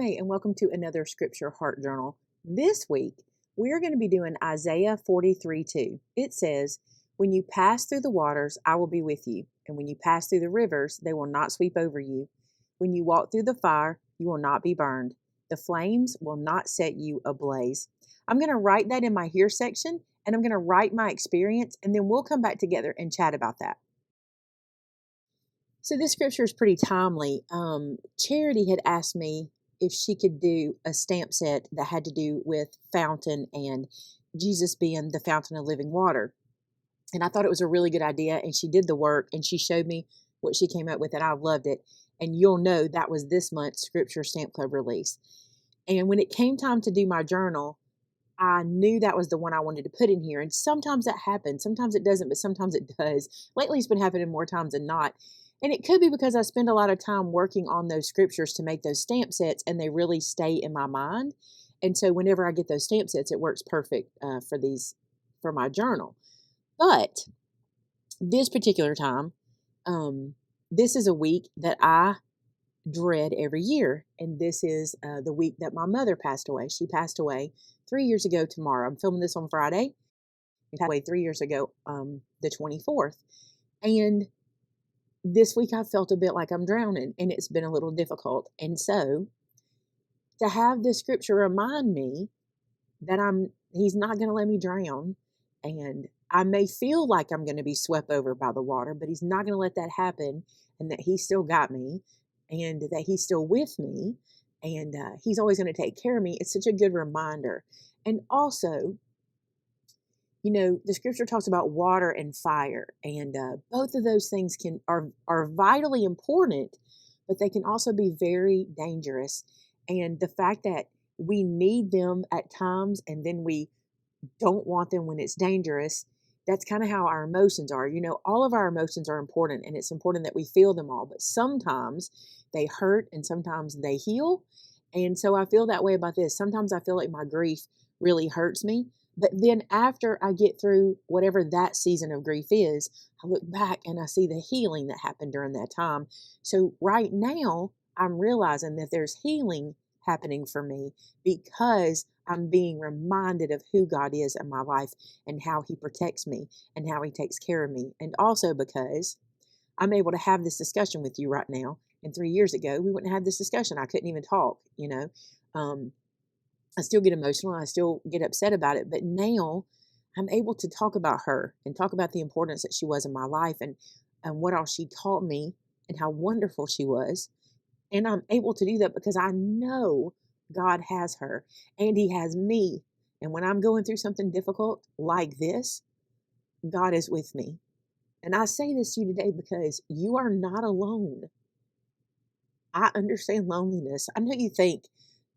Hey, and welcome to another Scripture Heart Journal. This week, we're going to be doing Isaiah 43:2. It says, "When you pass through the waters, I will be with you. And when you pass through the rivers, they will not sweep over you. When you walk through the fire, you will not be burned. The flames will not set you ablaze." I'm going to write that in my here section, and I'm going to write my experience, and then we'll come back together and chat about that. So this scripture is pretty timely. Charity had asked me if she could do a stamp set that had to do with fountain and Jesus being the fountain of living water. And I thought it was a really good idea. And she did the work and she showed me what she came up with, and I loved it. And you'll know that was this month's Scripture Stamp Club release. And when it came time to do my journal, I knew that was the one I wanted to put in here. And sometimes that happens. Sometimes it doesn't, but sometimes it does. Lately, it's been happening more times than not. And it could be because I spend a lot of time working on those scriptures to make those stamp sets, and they really stay in my mind. And so whenever I get those stamp sets, it works perfect for my journal. But this particular time, this is a week that I dread every year. And this is the week that my mother passed away. She passed away 3 years ago tomorrow. I'm filming this on Friday. She passed away 3 years ago, the 24th. And this week I felt a bit like I'm drowning, and it's been a little difficult. And so to have this scripture remind me that he's not going to let me drown, and I may feel like I'm going to be swept over by the water, but he's not going to let that happen, and that he still got me, and that he's still with me, and he's always going to take care of me. It's such a good reminder. And also, you know, the scripture talks about water and fire, and both of those things are vitally important, but they can also be very dangerous. And the fact that we need them at times, and then we don't want them when it's dangerous, that's kind of how our emotions are. You know, all of our emotions are important, and it's important that we feel them all, but sometimes they hurt and sometimes they heal. And so I feel that way about this. Sometimes I feel like my grief really hurts me. But then after I get through whatever that season of grief is, I look back and I see the healing that happened during that time. So right now, I'm realizing that there's healing happening for me because I'm being reminded of who God is in my life and how he protects me and how he takes care of me. And also because I'm able to have this discussion with you right now. And 3 years ago, we wouldn't have this discussion. I couldn't even talk, you know. I still get emotional. I still get upset about it. But now I'm able to talk about her and talk about the importance that she was in my life, and what all she taught me and how wonderful she was. And I'm able to do that because I know God has her and he has me. And when I'm going through something difficult like this, God is with me. And I say this to you today because you are not alone. I understand loneliness. I know you think,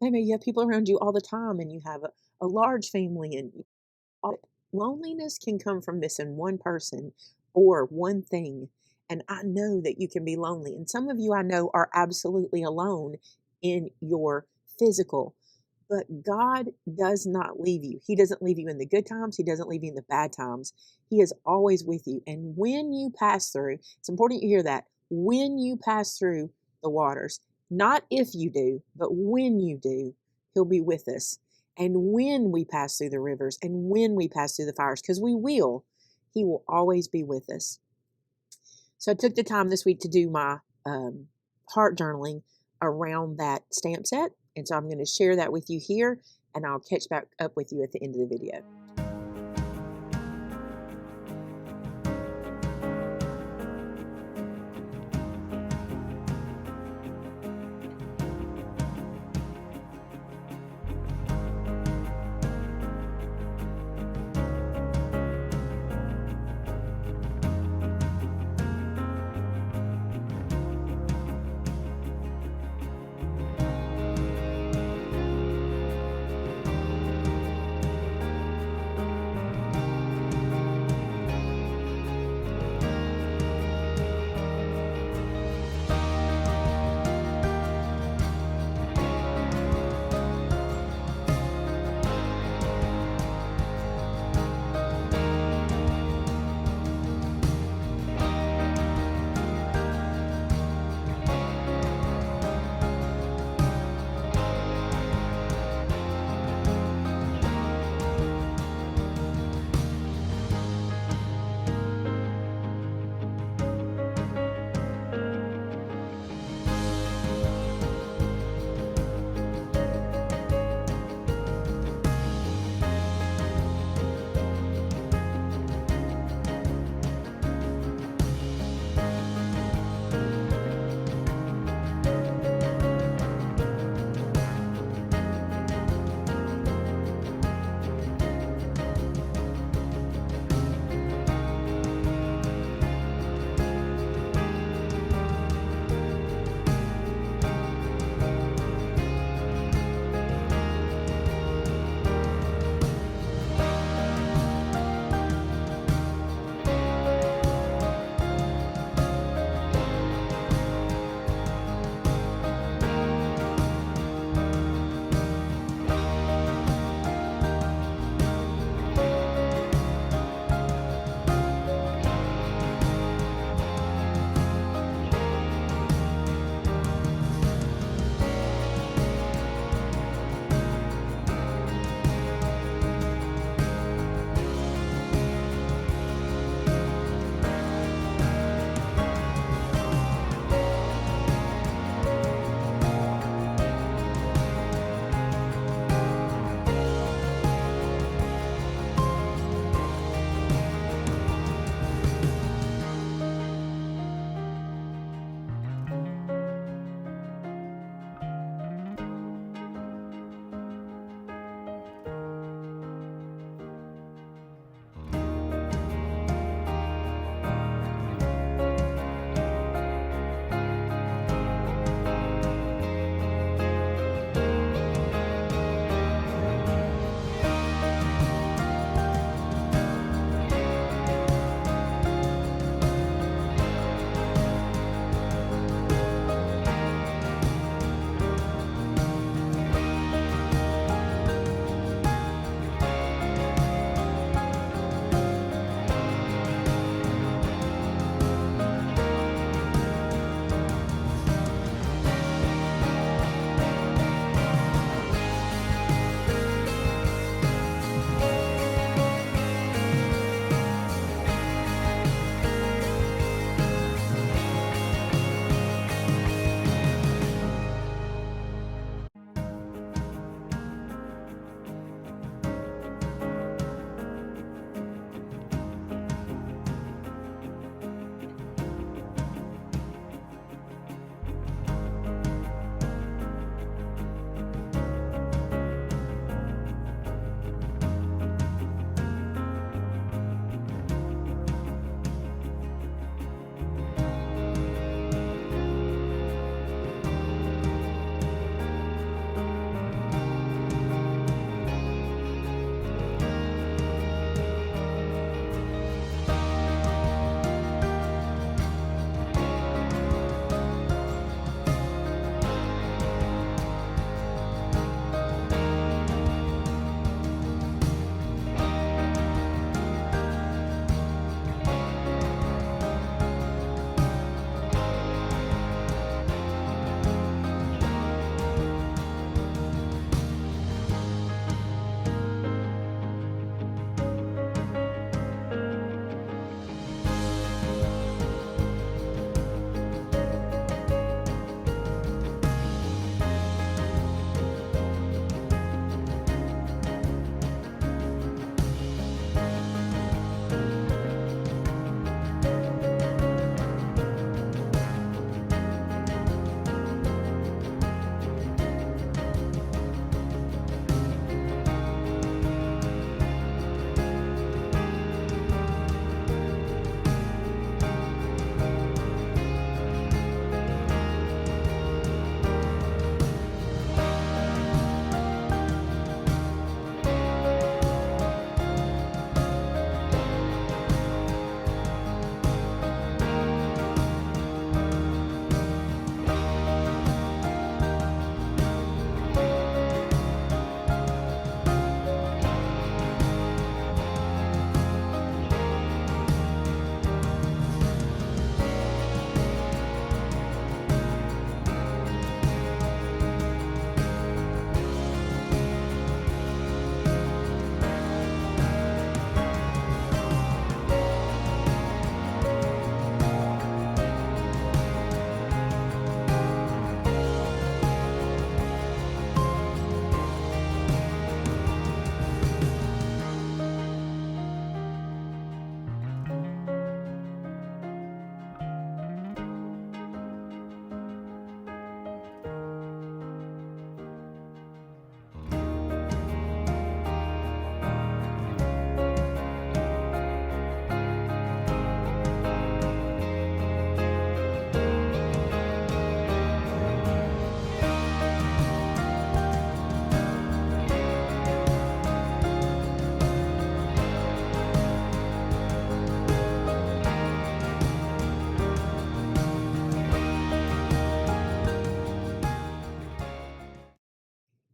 maybe you have people around you all the time and you have a large family, and loneliness can come from missing one person or one thing. And I know that you can be lonely. And some of you I know are absolutely alone in your physical. But God does not leave you. He doesn't leave you in the good times. He doesn't leave you in the bad times. He is always with you. And when you pass through, it's important you hear that, when you pass through the waters, not if you do, but when you do, he'll be with us. And when we pass through the rivers and when we pass through the fires, because we will, he will always be with us. So I took the time this week to do my heart journaling around that stamp set. And so I'm going to share that with you here, and I'll catch back up with you at the end of the video.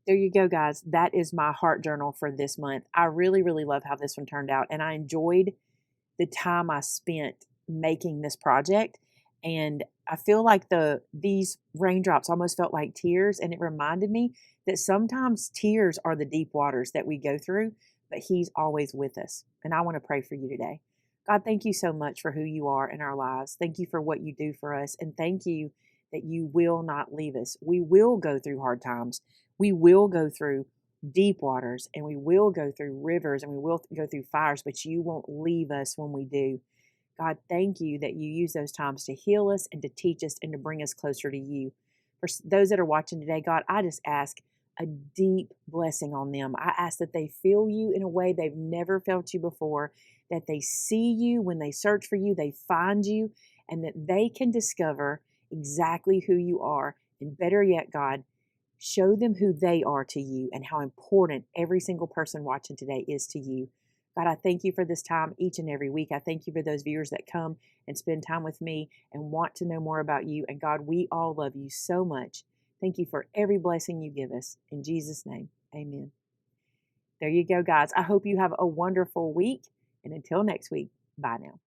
There you go, guys. That is my heart journal for this month. I really, really love how this one turned out, and I enjoyed the time I spent making this project. And I feel like these raindrops almost felt like tears, and it reminded me that sometimes tears are the deep waters that we go through, but He's always with us. And I want to pray for you today. God, thank you so much for who you are in our lives. Thank you for what you do for us, and thank you that you will not leave us. We will go through hard times. We will go through deep waters, and we will go through rivers, and we will go through fires, but you won't leave us when we do. God, thank you that you use those times to heal us and to teach us and to bring us closer to you. For those that are watching today, God, I just ask a deep blessing on them. I ask that they feel you in a way they've never felt you before, that they see you when they search for you, they find you, and that they can discover exactly who you are. And better yet, God, show them who they are to you and how important every single person watching today is to you. God, I thank you for this time each and every week. I thank you for those viewers that come and spend time with me and want to know more about you. And God, we all love you so much. Thank you for every blessing you give us. In Jesus' name, amen. There you go, guys. I hope you have a wonderful week. And until next week, bye now.